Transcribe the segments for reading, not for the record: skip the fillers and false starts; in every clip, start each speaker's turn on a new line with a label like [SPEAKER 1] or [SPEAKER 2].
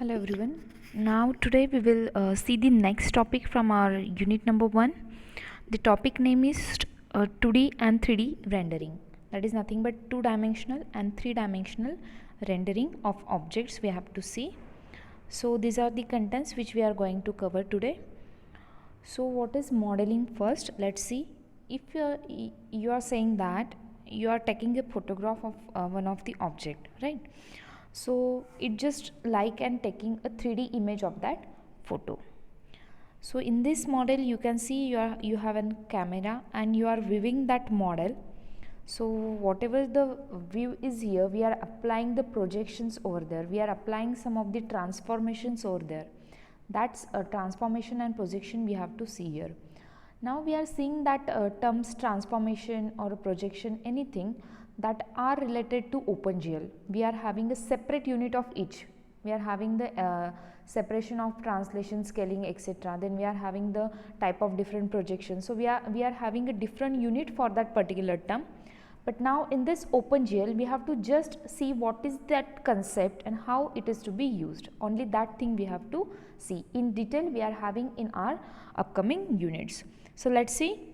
[SPEAKER 1] Hello everyone. Now today we will see the next topic from our unit number 1. The topic name is 2D and 3D rendering. That is nothing but two-dimensional and three-dimensional rendering of objects we have to see. So these are the contents which we are going to cover today. So what is modeling first? Let's see. If you are saying that you are taking a photograph of one of the object, right? So it just like and taking a 3D image of that photo. So in this model you can see you have a camera and you are viewing that model. So whatever the view is here, we are applying the projections over there, we are applying some of the transformations over there. That's a transformation and projection we have to see here. Now we are seeing that terms transformation or a projection, anything that are related to OpenGL. We are having a separate unit of each. We are having the separation of translation, scaling, etc. Then we are having the type of different projections. So we are having a different unit for that particular term. But now in this OpenGL we have to just see what is that concept and how it is to be used. Only that thing we have to see. In detail we are having in our upcoming units. So let's see.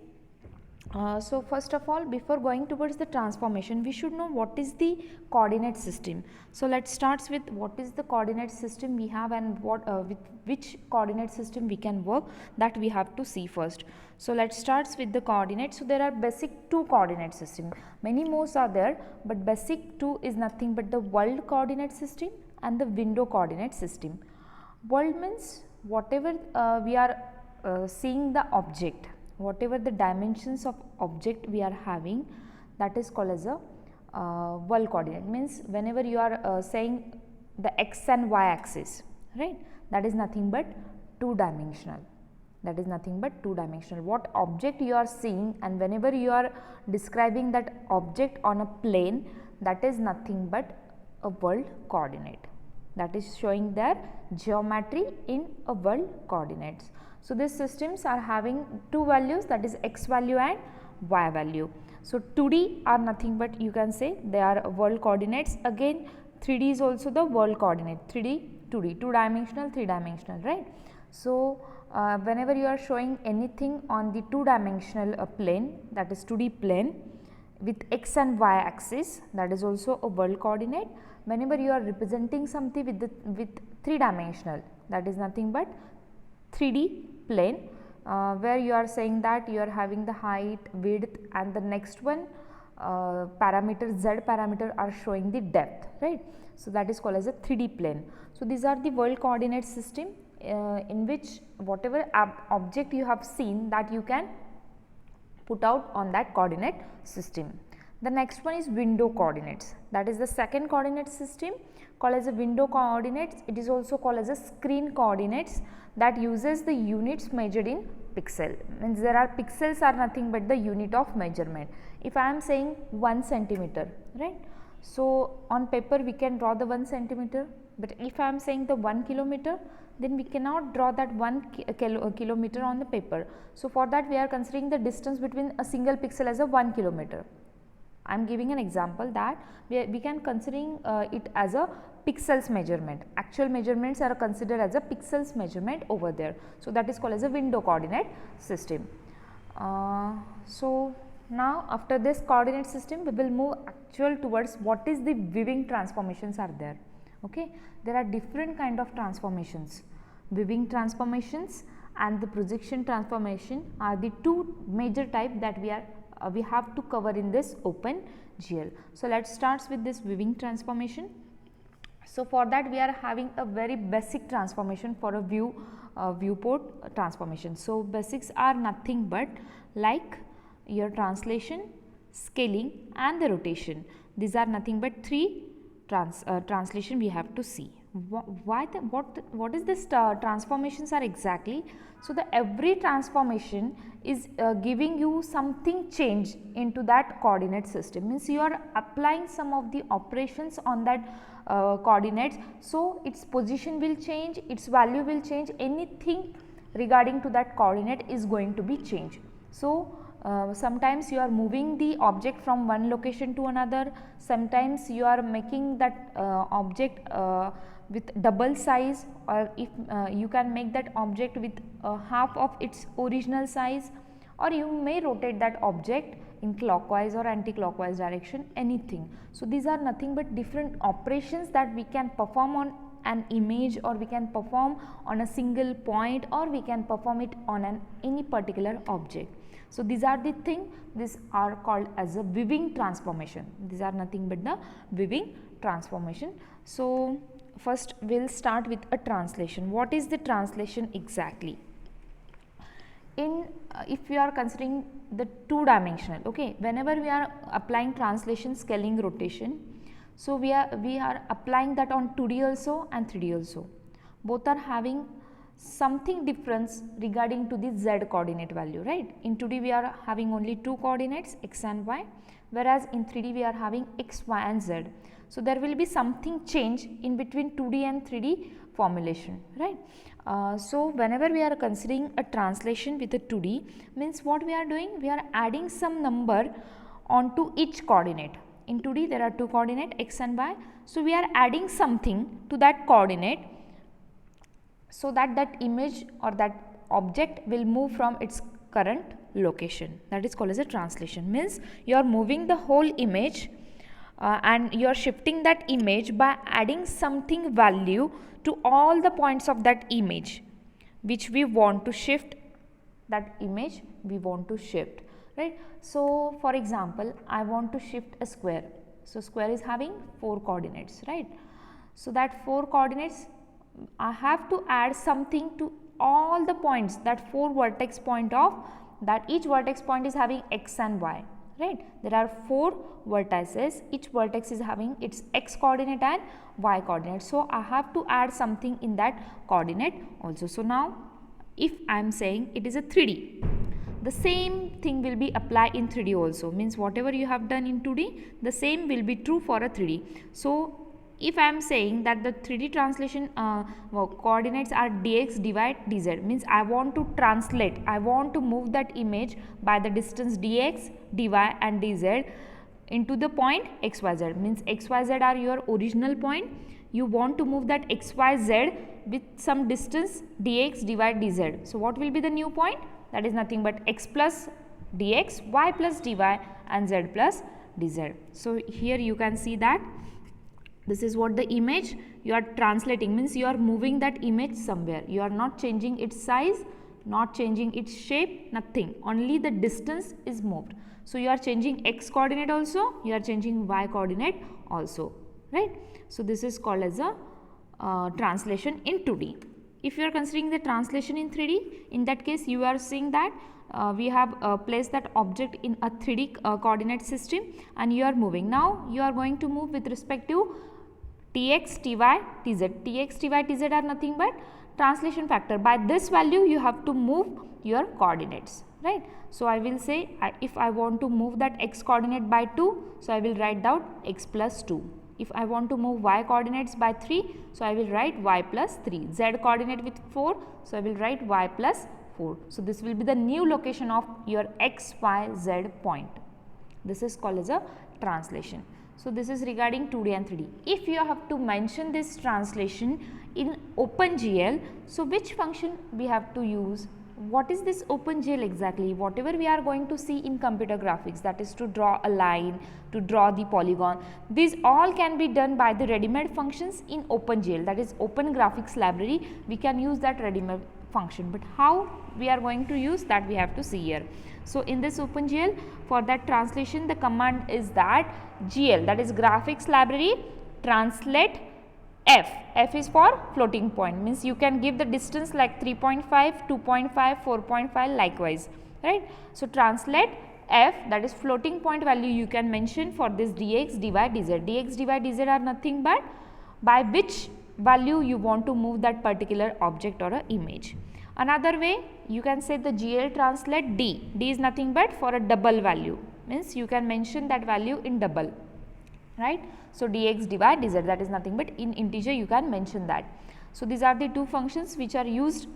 [SPEAKER 1] So first of all, before going towards the transformation, we should know what is the coordinate system. So let's start with what is the coordinate system we have and what with which coordinate system we can work, that we have to see first. So let's start with the coordinates. So there are basic two coordinate system. Many more are there, but basic two is nothing but the world coordinate system and the window coordinate system. World means whatever we are seeing the object, whatever the dimensions of object we are having, that is called as a world coordinate. Means whenever you are saying the x and y axis, right, that is nothing but two dimensional. That is nothing but two dimensional. What object you are seeing, and whenever you are describing that object on a plane, that is nothing but a world coordinate. That is showing their geometry in a world coordinates. So these systems are having two values, that is x value and y value. So 2D are nothing but, you can say they are world coordinates. Again 3D is also the world coordinate. 3D, 2D, two dimensional, three dimensional, right? So whenever you are showing anything on the two dimensional plane, that is 2D plane with x and y axis, that is also a world coordinate. Whenever you are representing something with three dimensional, that is nothing but 3D plane, where you are saying that you are having the height, width, and the next one parameter z parameter are showing the depth, right? So that is called as a 3D plane. So these are the world coordinate system in which whatever object you have seen, that you can put out on that coordinate system. The next one is window coordinates. That is the second coordinate system called as a window coordinates. It is also called as a screen coordinates, that uses the units measured in pixel. Means there are pixels are nothing but the unit of measurement. If I am saying 1 centimeter, right? So on paper we can draw the 1 centimeter, but if I am saying the 1 kilometer, then we cannot draw that 1 kilometer on the paper. So for that we are considering the distance between a single pixel as a 1 kilometer. I am giving an example that we can considering it as a pixels measurement. Actual measurements are considered as a pixels measurement over there. So that is called as a window coordinate system. So now after this coordinate system, we will move actual towards what is the viewing transformations are there. Okay, there are different kind of transformations. Viewing transformations and the projection transformation are the two major type that we have to cover in this OpenGL. So let's start with this viewing transformation. So for that we are having a very basic transformation for a viewport transformation. So basics are nothing but like your translation, scaling, and the rotation. These are nothing but three translation we have to see. What is this transformations are exactly? So the every transformation is giving you something change into that coordinate system. Means you are applying some of the operations on that coordinates, so its position will change, its value will change, anything regarding to that coordinate is going to be changed. So sometimes you are moving the object from one location to another, sometimes you are making that object with double size, or if you can make that object with half of its original size, or you may rotate that object in clockwise or anti-clockwise direction, anything. So these are nothing but different operations that we can perform on an image, or we can perform on a single point, or we can perform it on any particular object. So these are the thing, these are called as a viewing transformation. These are nothing but the viewing transformation. So first we will start with a translation. What is the translation exactly? In if we are considering the two dimensional, okay, whenever we are applying translation, scaling, rotation, so we are applying that on 2D also and 3D also. Both are having something difference regarding to the z coordinate value, right? In 2D we are having only two coordinates, x and y, whereas in 3D we are having x, y and z. So there will be something change in between 2D and 3D formulation, right? So whenever we are considering a translation with a 2D, means what we are doing, we are adding some number onto each coordinate. In 2D there are two coordinate x and y, so we are adding something to that coordinate, so that that image or that object will move from its current location. That is called as a translation. Means you are moving the whole image and you are shifting that image by adding something value to all the points of that image which we want to shift, that image we want to shift, right? So for example, I want to shift a square. So square is having 4 coordinates, right? So that 4 coordinates, I have to add something to all the points, that 4 vertex point of that, each vertex point is having x and y, right? There are 4 vertices, each vertex is having its x coordinate and y coordinate. So I have to add something in that coordinate also. So now if I am saying it is a 3D, the same thing will be applied in 3D also. Means whatever you have done in 2D, the same will be true for a 3D. So if I am saying that the 3D translation coordinates are dx, dy, dz, means I want to translate, I want to move that image by the distance dx, dy and dz into the point xyz. Means xyz are your original point, you want to move that xyz with some distance dx, dy, dz. So what will be the new point? That is nothing but x plus dx, y plus dy and z plus dz. So here you can see that this is what the image you are translating, means you are moving that image somewhere, you are not changing its size, not changing its shape, nothing, only the distance is moved. So you are changing x coordinate also, you are changing y coordinate also, right? So this is called as a translation in 2D. If you are considering the translation in 3D, in that case you are seeing that we have placed that object in a 3D coordinate system and you are moving. Now you are going to move with respect to tx, ty, tz. Tx, ty, tz are nothing but translation factor. By this value you have to move your coordinates, right? So I will say if I want to move that x coordinate by 2, so I will write down x plus 2. If I want to move y coordinates by 3, so I will write y plus 3. Z coordinate with 4, so I will write y plus 4. So this will be the new location of your x, y, z point. This is called as a translation. So this is regarding 2D and 3D. If you have to mention this translation in OpenGL, so which function we have to use? What is this OpenGL exactly? Whatever we are going to see in computer graphics, that is to draw a line, to draw the polygon, these all can be done by the ready-made functions in OpenGL, that is Open Graphics Library. We can use that ready-made function, but how we are going to use that we have to see here. So in this OpenGL, for that translation the command is that GL, that is Graphics Library, translate F. F is for floating point, means you can give the distance like 3.5, 2.5, 4.5 likewise, right? So translate F, that is floating point value you can mention for this dx, dy, dz. Dx, dy, dz are nothing but by which value you want to move that particular object or a image. Another way you can say the GL translate D. D is nothing but for a double value, means you can mention that value in double, right? So dx, dy, dz, that is nothing but in integer you can mention that. So these are the two functions which are used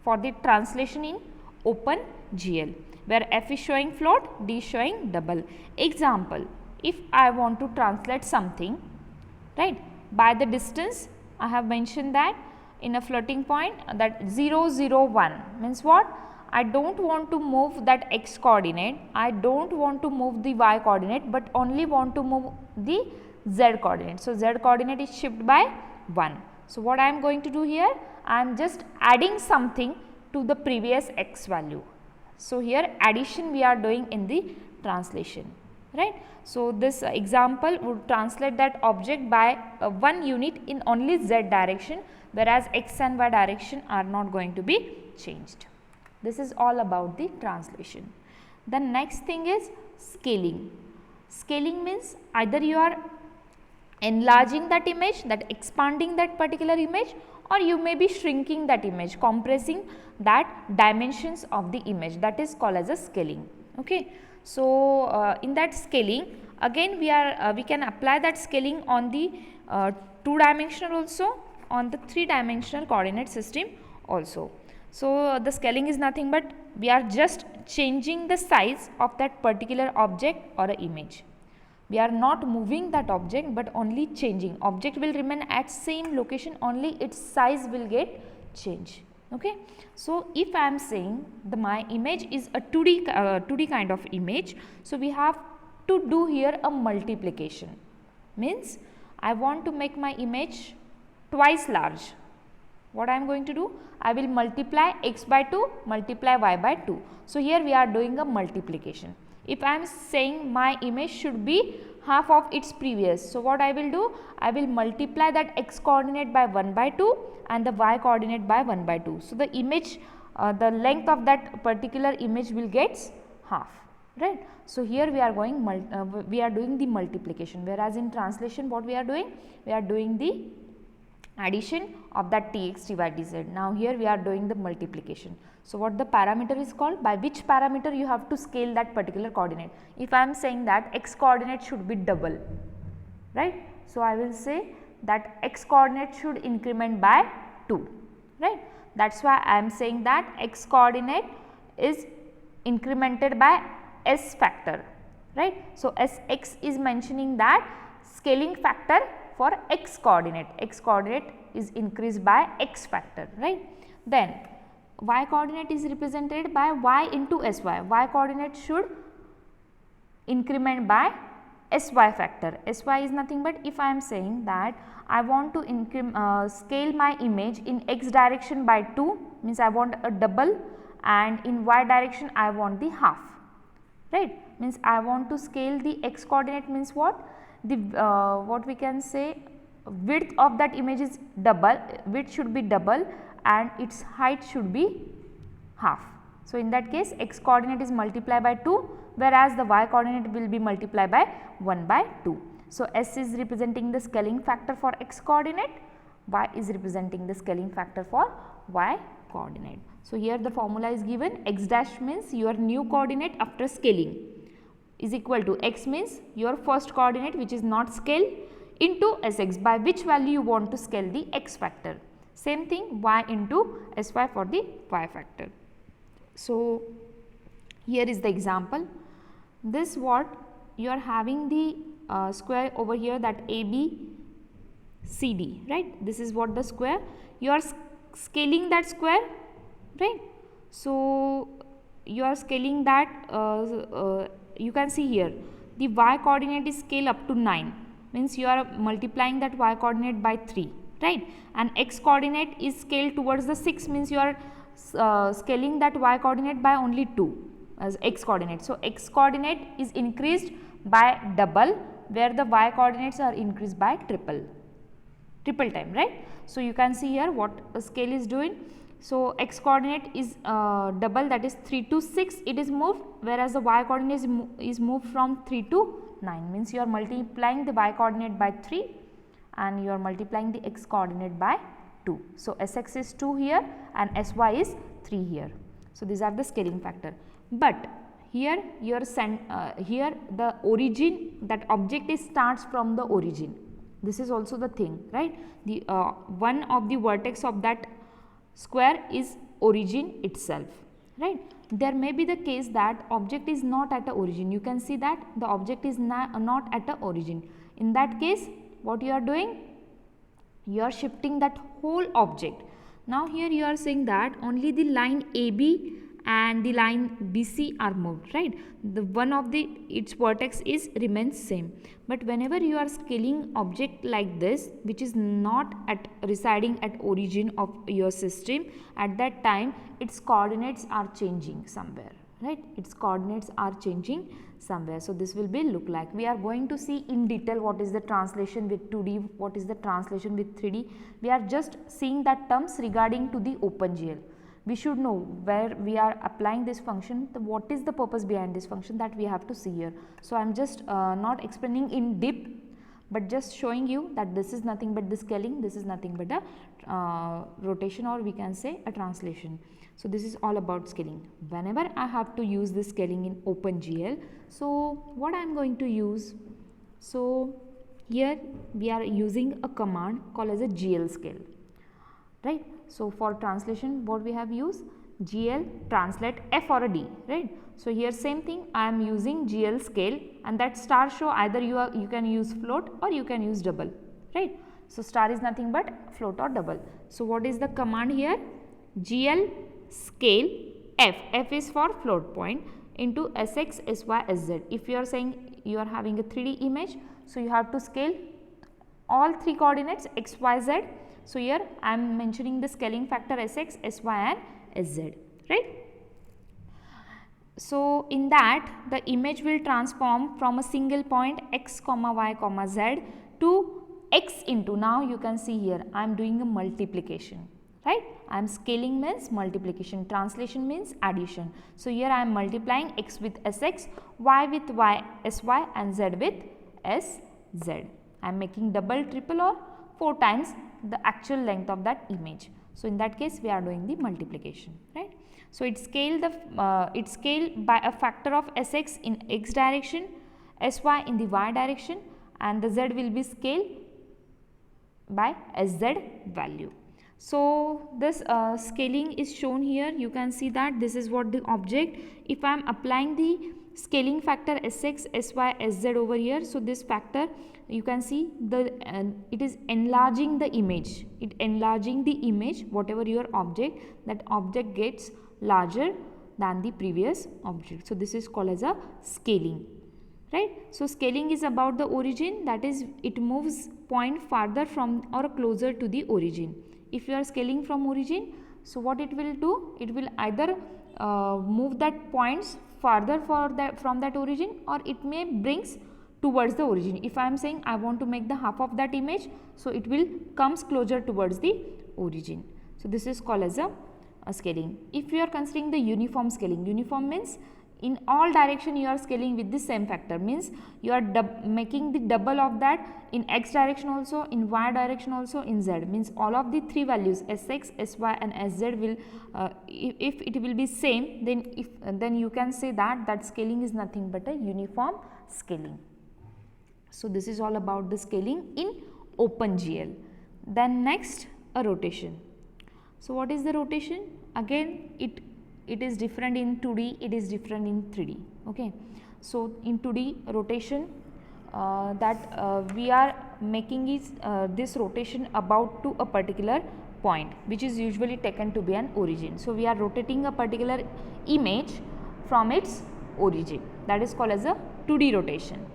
[SPEAKER 1] for the translation in Open GL, where F is showing float, D is showing double. Example, if I want to translate something, right, by the distance, I have mentioned that in a floating point that 0, 0, 1 means what? I don't want to move that x coordinate, I don't want to move the y coordinate, but only want to move the z coordinate. So, z coordinate is shifted by 1. So, what I am going to do here? I am just adding something to the previous x value. So, here addition we are doing in the translation, right. So, this example would translate that object by 1 unit in only z direction, whereas x and y direction are not going to be changed. This is all about the translation. The next thing is scaling. Scaling means either you are enlarging that image, that expanding that particular image, or you may be shrinking that image, compressing that dimensions of the image, that is called as a scaling. Okay. So, in that scaling again we can apply that scaling on the 2 dimensional also, on the 3 dimensional coordinate system also. So, the scaling is nothing but we are just changing the size of that particular object or a image. We are not moving that object, but only changing. Object will remain at same location, only its size will get changed. Okay. So, if I am saying my image is a 2D kind of image, so we have to do here a multiplication, means I want to make my image twice large. What I am going to do? I will multiply x by 2, multiply y by 2. So, here we are doing a multiplication. If I am saying my image should be half of its previous, so what I will do? I will multiply that x coordinate by 1 by 2 and the y coordinate by 1 by 2. So, the image, the length of that particular image will get half, right. So, here we are going we are doing the multiplication, whereas in translation what we are doing? We are doing the addition of that tx dy dz. Now, here we are doing the multiplication. So, what the parameter is called? By which parameter you have to scale that particular coordinate? If I am saying that x coordinate should be double, right. So, I will say that x coordinate should increment by 2, right. That is why I am saying that x coordinate is incremented by s factor, right. So, Sx is mentioning that scaling factor for x coordinate is increased by x factor, right. Then y coordinate is represented by y into sy, y coordinate should increment by sy factor. Sy is nothing but, if I am saying that I want to scale my image in x direction by 2, means I want a double, and in y direction I want the half, right. Means I want to scale the x coordinate, means what? The what we can say, width of that image is double, width should be double and its height should be half. So, in that case x coordinate is multiplied by 2, whereas the y coordinate will be multiplied by 1 by 2. So, S is representing the scaling factor for x coordinate, y is representing the scaling factor for y coordinate. So, here the formula is given, x dash means your new coordinate after scaling is equal to x means your first coordinate which is not scaled into Sx, by which value you want to scale the x factor. Same thing, y into Sy for the y factor. So, here is the example. This what you are having the square over here, that AB CD, right. This is what the square, you are scaling that square, right. So, you are scaling that, you can see here the y coordinate is scaled up to 9, means you are multiplying that y coordinate by 3, right, and x coordinate is scaled towards the 6, means you are scaling that y coordinate by only 2 as x coordinate. So, x coordinate is increased by double, where the y coordinates are increased by triple time, right. So, you can see here what the scale is doing. So, x coordinate is double, that is 3 to 6 it is moved, whereas the y coordinate is moved from 3 to 9, means you are multiplying the y coordinate by 3 and you are multiplying the x coordinate by 2. So, Sx is 2 here and Sy is 3 here. So, these are the scaling factor, but here your here the origin, that object is starts from the origin. This is also the thing, right. The one of the vertex of that square is origin itself, right. there may be the case that object is not at the origin. You can see that the object is not at the origin. In that case, what you are doing? You are shifting that whole object. Now here you are saying that only the line AB and the line BC are moved, right? The one of the its vertex is remains same. But whenever you are scaling object like this, which is not at residing at origin of your system, at that time its coordinates are changing somewhere, right? Its coordinates are changing somewhere. So this will be look like. We are going to see in detail what is the translation with 2D, what is the translation with 3D. We are just seeing that terms regarding to the OpenGL. We should know where we are applying this function, what is the purpose behind this function, that we have to see here. So I am just not explaining in depth, but just showing you that this is nothing but the scaling, this is nothing but a rotation, or we can say a translation. So this is all about scaling. Whenever I have to use this scaling in OpenGL, so what I am going to use? So here we are using a command called as a GL scale, right? So for translation, what we have used? GL translate F or a D, right? So here same thing, I am using GL scale, and that star show either you can use float or you can use double, right? So star is nothing but float or double. So what is the command here? GL scale F, F is for float point, into Sx, Sy, Sz. If you are saying you are having a 3D image, so you have to scale all three coordinates x, y, z. So here I am mentioning the scaling factor Sx, Sy and Sz, right? So in that the image will transform from a single point x, y, z to x into, now you can see here I am doing a multiplication, right? I am scaling means multiplication, translation means addition. So here I am multiplying x with Sx, y with Sy and z with Sz. I am making double, triple or 4 times the actual length of that image. So in that case we are doing the multiplication, right? So it scale by a factor of Sx in x direction, Sy in the y direction, and the z will be scaled by Sz value. So this scaling is shown here. You can see that this is what the object. If I am applying the scaling factor Sx, Sy, Sz over here, so this factor you can see it is enlarging the image. It enlarging the image, whatever your object, that object gets larger than the previous object. So this is called as a scaling, right? So scaling is about the origin, that is it moves point farther from or closer to the origin. If you are scaling from origin, so what it will do? It will either move that points farther from that origin, or it may brings towards the origin. If I am saying I want to make the half of that image, so it will comes closer towards the origin. So this is called as a scaling. If you are considering the uniform scaling, uniform means in all direction you are scaling with the same factor, means you are making the double of that in x direction also, in y direction also, in z, means all of the three values Sx, Sy and Sz will if it will be same, then you can say that scaling is nothing but a uniform scaling. So this is all about the scaling in OpenGL. Then next, a rotation. So what is the rotation? Again it is different in 2D, it is different in 3D. Okay. So in 2D rotation, we are making is this rotation about to a particular point, which is usually taken to be an origin. So we are rotating a particular image from its origin, that is called as a 2D rotation.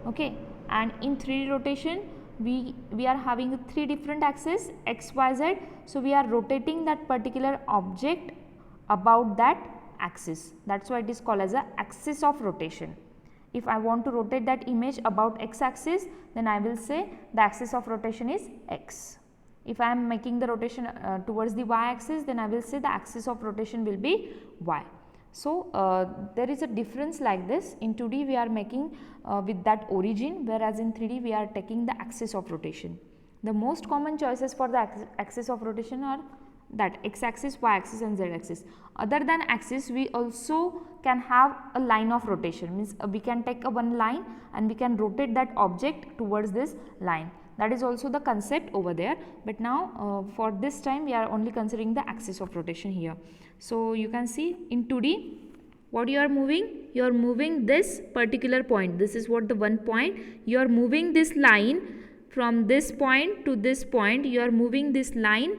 [SPEAKER 1] Okay. And in 3D rotation, we are having 3 different axes x, y, z. So we are rotating that particular object about that axis, that's why it is called as a axis of rotation. If I want to rotate that image about x axis, then I will say the axis of rotation is x. If I am making the rotation towards the y axis, then I will say the axis of rotation will be y. So there is a difference like this. In 2D we are making with that origin, whereas in 3D we are taking the axis of rotation. The most common choices for the axis of rotation are that x axis, y axis and z axis. Other than axis, we also can have a line of rotation, means we can take a one line and we can rotate that object towards this line. That is also the concept over there, but now for this time we are only considering the axis of rotation here. So you can see in 2D What you are moving? You are moving this particular point. This is what the one point. You are moving this line from this point to this point. You are moving this line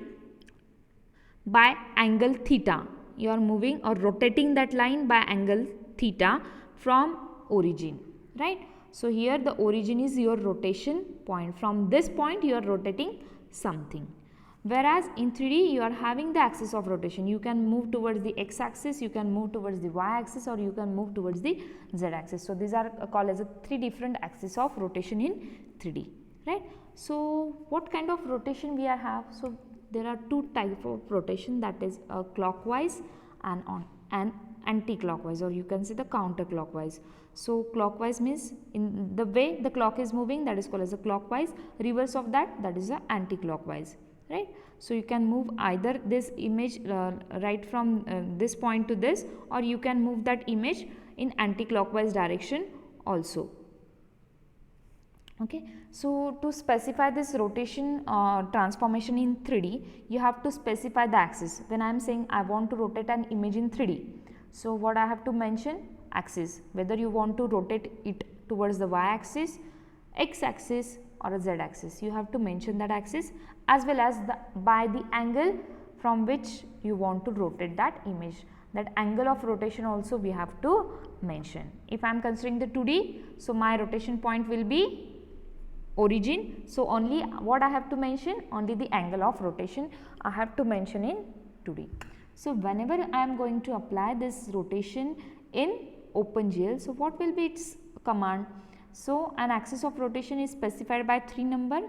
[SPEAKER 1] by angle theta. You are moving or rotating that line by angle theta from origin, right? So here the origin is your rotation point. From this point you are rotating something. Whereas in 3D you are having the axis of rotation. You can move towards the x axis, you can move towards the y axis, or you can move towards the z axis. So these are called as a 3 different axes of rotation in 3D, right? So what kind of rotation we are have? So there are two types of rotation, that is clockwise and anti-clockwise, or you can say the counterclockwise. So clockwise means in the way the clock is moving, that is called as a clockwise. Reverse of that is a anti-clockwise, right? So you can move either this image right from this point to this, or you can move that image in anti-clockwise direction also. Okay, so to specify this rotation transformation in 3D, you have to specify the axis. When I am saying I want to rotate an image in 3D, so what I have to mention? Axis, whether you want to rotate it towards the y axis, x axis, or a z axis. You have to mention that axis, as well as by the angle from which you want to rotate that image. That angle of rotation also we have to mention. If I am considering the 2D, so my rotation point will be origin. So only what I have to mention? Only the angle of rotation I have to mention in 2D. So whenever I am going to apply this rotation in OpenGL, so what will be its command? So an axis of rotation is specified by 3 number: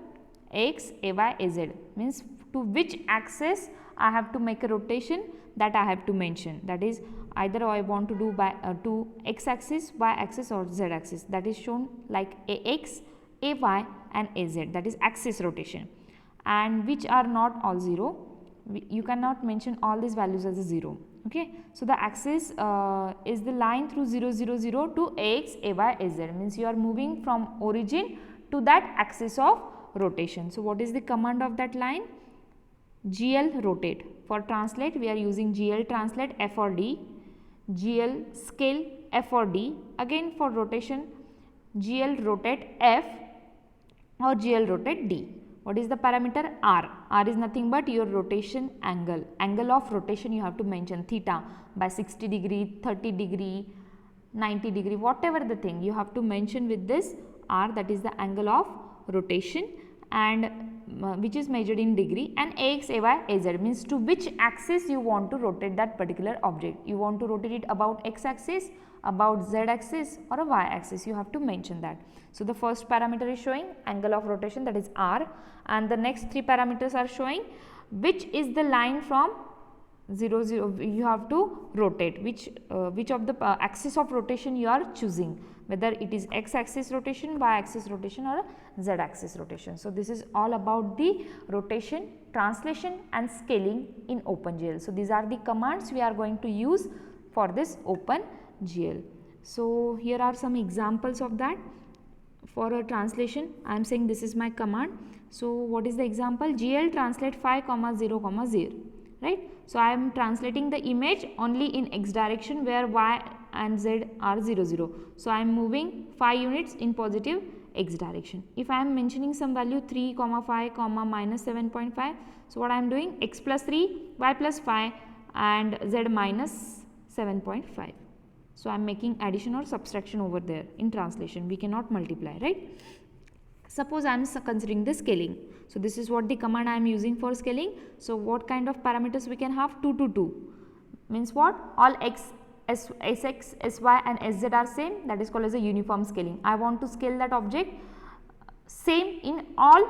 [SPEAKER 1] x, ay, az. Means to which axis I have to make a rotation, that I have to mention. That is either I want to do by to x axis, y axis, or z axis. That is shown like ax, ay, and az. That is axis rotation, and which are not all 0. You cannot mention all these values as a 0. Okay, so the axis is the line through 0, 0, 0 to ax, ay, az. Means you are moving from origin to that axis of rotation. So what is the command of that line? GL rotate. For translate, we are using GL translate F or D, GL scale F or D. Again for rotation, GL rotate F or GL rotate D. What is the parameter? R. R is nothing but your rotation angle. Angle of rotation you have to mention theta by 60 degree, 30 degree, 90 degree, whatever the thing you have to mention with this R, that is the angle of rotation, and which is measured in degree, and ax, ay, az means to which axis you want to rotate that particular object. You want to rotate it about x axis, about z axis, or a y axis. You have to mention that. So the first parameter is showing angle of rotation, that is R, and the next 3 parameters are showing which is the line from 0, 0 you have to rotate, which of the axis of rotation you are choosing, whether it is x axis rotation, y axis rotation, or z axis rotation. So this is all about the rotation, translation, and scaling in OpenGL. So these are the commands we are going to use for this OpenGL. So here are some examples of that. For a translation, I am saying this is my command. So what is the example? GL translate 5, 0, 0, right? So I am translating the image only in x direction, where y and z are 0, 0. So I am moving 5 units in positive x direction. If I am mentioning some value 3, 5, minus 7.5, so what I am doing? X plus 3, y plus 5, and z minus 7.5. So I am making addition or subtraction over there. In translation, we cannot multiply, right? Suppose I am considering the scaling. So this is what the command I am using for scaling. So what kind of parameters we can have? 2 to 2. Means what? All x, sx, sy, and sz are same. That is called as a uniform scaling. I want to scale that object same in all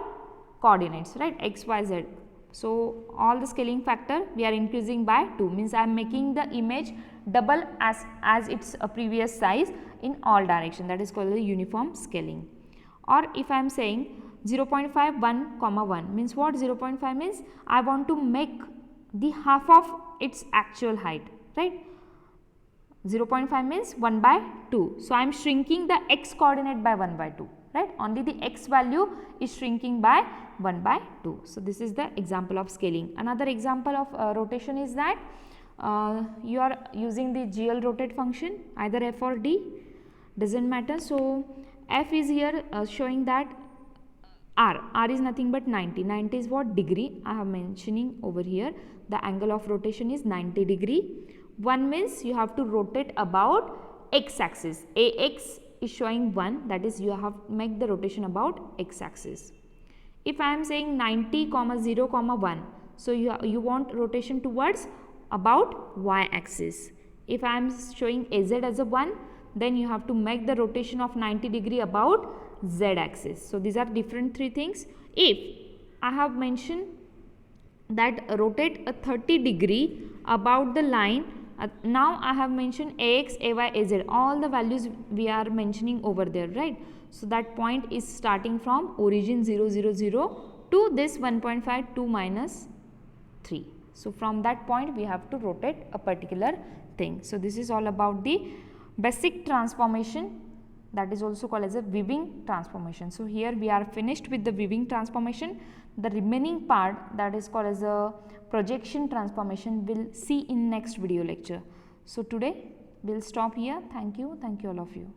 [SPEAKER 1] coordinates, right? X, y, z. So all the scaling factor we are increasing by 2. Means I am making the image double as its previous size in all direction. That is called the uniform scaling. Or if I am saying 0.5, 1, 1 means what? 0.5 means I want to make the half of its actual height, right? 0.5 means 1 by 2. So I am shrinking the x coordinate by 1 by 2, right? Only the x value is shrinking by 1 by 2. So this is the example of scaling. Another example of rotation is that You are using the GL rotate function, either F or D, doesn't matter. So F is here showing that R is nothing but 90. 90 is what? Degree. I have mentioning over here. The angle of rotation is 90 degree. 1 means you have to rotate about x axis. AX is showing 1, that is you have to make the rotation about x axis. If I am saying 90, 0, 1, so you want rotation towards about y axis. If I am showing AZ as a 1, then you have to make the rotation of 90 degree about z axis. So these are different 3 things. If I have mentioned that rotate a 30 degree about the line, now I have mentioned AX, AY, AZ, all the values we are mentioning over there, right? So that point is starting from origin 0, 0, 0 to this 1.5, 2 minus 3. So from that point we have to rotate a particular thing. So this is all about the basic transformation, that is also called as a weaving transformation. So here we are finished with the weaving transformation. The remaining part, that is called as a projection transformation, we'll see in next video lecture. So today we'll stop here. Thank you all of you.